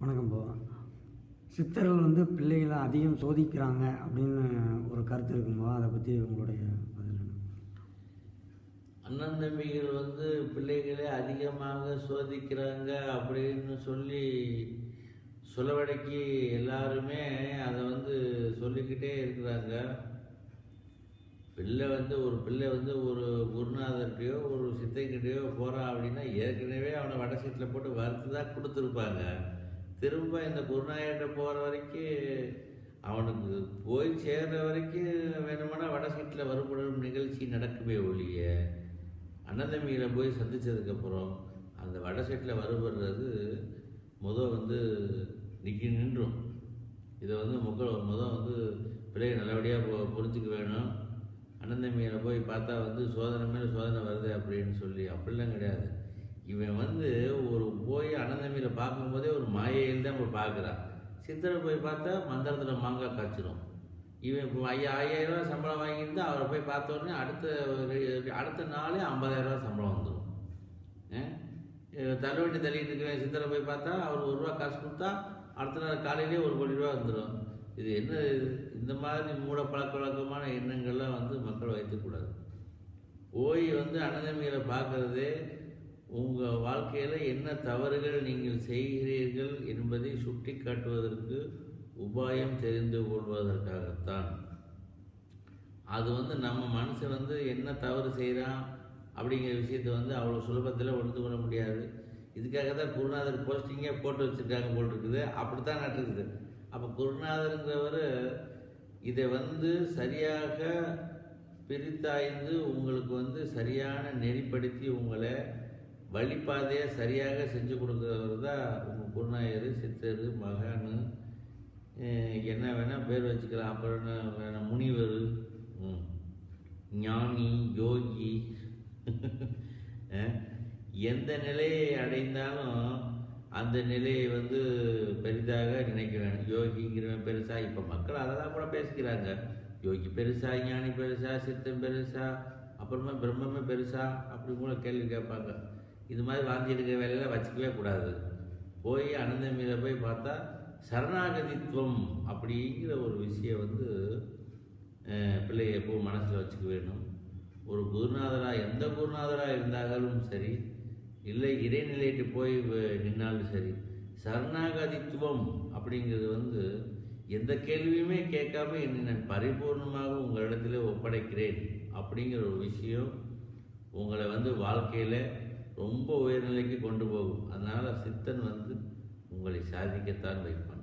வணக்கம் போ. சித்தர்கள் வந்து பிள்ளைகளை அதிகம் சோதிக்கிறாங்க அப்படின்னு ஒரு கருத்து இருக்கும்போது அதை பற்றி உங்களுடைய பதில் என்ன? அண்ணன் தம்பிகள் வந்து பிள்ளைகளை அதிகமாக சோதிக்கிறாங்க அப்படின்னு சொல்லி சொலவடைக்கு எல்லாருமே அதை வந்து சொல்லிக்கிட்டே இருக்கிறாங்க. ஒரு பிள்ளை வந்து ஒரு குருநாதர்கிட்டையோ ஒரு சித்தைக்கிட்டையோ போகிறான் அப்படின்னா ஏற்கனவே அவனை வடை சீட்டில் போட்டு வறுத்து தான் கொடுத்துருப்பாங்க. திரும்ப இந்த குருநாயர்கிட்ட போகிற வரைக்கும் அவனுக்கு போய் சேர்ற வரைக்கும் வேணுமானா வடை சீட்டில் வறுபடும் நிகழ்ச்சி நடக்குமே ஒழிய அண்ணந்தம்பிகளை போய் சந்தித்ததுக்கப்புறம் அந்த வடை சீட்டில் வறுபடுறது வந்து நின்றும். இதை வந்து வந்து பிள்ளைங்க நல்லபடியாக புரிஞ்சுக்க வேணும். அண்ணந்தம்பிகளை போய் பார்த்தா வந்து சோதனை மேலே சோதனை வருது அப்படின்னு சொல்லி அப்படிலாம் கிடையாது. இவன் போய் அண்ணந்தம்பியில் பார்க்கும்போதே ஒரு மாயையில் தான் போய் பார்க்குறான். சித்தரை போய் பார்த்தா மந்திரத்தில் மாங்காய் காய்ச்சிரும். இவன் இப்போ 5000 சம்பளம் வாங்கியிருந்தா அவரை போய் பார்த்த உடனே அடுத்த நாளே 50,000 சம்பளம் வந்துடும். தள்ளுவண்டி தள்ளிட்டு இருக்கிற சித்தரை போய் பார்த்தா அவர் ₹1 காசு கொடுத்தா அடுத்த நாள் காலையிலே ₹1 கோடி வந்துடும். இது என்ன? இந்த மாதிரி மூட பழக்க வழக்கமான எண்ணங்கள்லாம் மக்கள் வைக்கக்கூடாது. போய் அண்ணந்தம்பிகளை பார்க்கறதே உங்கள் வாழ்க்கையில் என்ன தவறுகள் நீங்கள் செய்கிறீர்கள் என்பதை சுட்டி காட்டுவதற்கு உபாயம் தெரிந்து கொள்வதற்காகத்தான். அது நம்ம மனுஷன் என்ன தவறு செய்கிறான் அப்படிங்கிற விஷயத்தை அவ்வளோ சுலபத்தில் உணர்ந்து கொள்ள முடியாது. இதுக்காக தான் குருநாதர் போஸ்டிங்கே போட்டு வச்சுருக்காங்க போல் இருக்குது. அப்படித்தான் நட்டுருக்குது. அப்போ குருநாதருங்கிறவர் இதை சரியாக பிரித்தாய்ந்து உங்களுக்கு சரியான நெறிப்படுத்தி உங்களை வழிபாதையை சரியாக செஞ்சு கொடுக்குறவர் தான் உங்கள் குருநாயகர், சித்தர், மகான், என்ன வேணால் பேர் வச்சுக்கலாம். அப்புறம் என்ன வேணால், முனிவர், ஞானி, யோகி. எந்த நிலையை அடைந்தாலும் அந்த நிலையை பெரிதாக நினைக்க வேணும். யோகிங்கிறவன் பெருசா, இப்போ மக்கள் அதெல்லாம் கூட பேசிக்கிறாங்க. யோகி பெருசா, ஞானி பெருசா, சித்தம் பெருசா, அப்புறமா பிரம்மமே பெருசா அப்படி கூட கேள்வி கேட்பாங்க. இது மாதிரி வாந்தி எடுக்கிற வேலையெல்லாம் வச்சுக்கவே கூடாது. போய் அண்ணந்தம்பியில போய் பார்த்தா சரணாகதித்துவம் அப்படிங்கிற ஒரு விஷயம் பிள்ளையை எப்போ மனசில் வச்சுக்க வேணும். ஒரு குருநாதராக, எந்த குருநாதராக இருந்தாலும் சரி, இல்லை இறைநிலைக்கு போய் நின்னாலும் சரி, சரணாகதித்துவம் அப்படிங்கிறது எந்த கேள்வியுமே கேட்காம என்னை நான் பரிபூர்ணமாக உங்களிடத்தில் ஒப்படைக்கிறேன் அப்படிங்கிற ஒரு விஷயம் உங்களை வாழ்க்கையில் ரொம்ப உயர்நிலைக்கு கொண்டு போகும். அதனால் சித்தன் உங்களை சாதிக்கத்தான் வைப்பான்.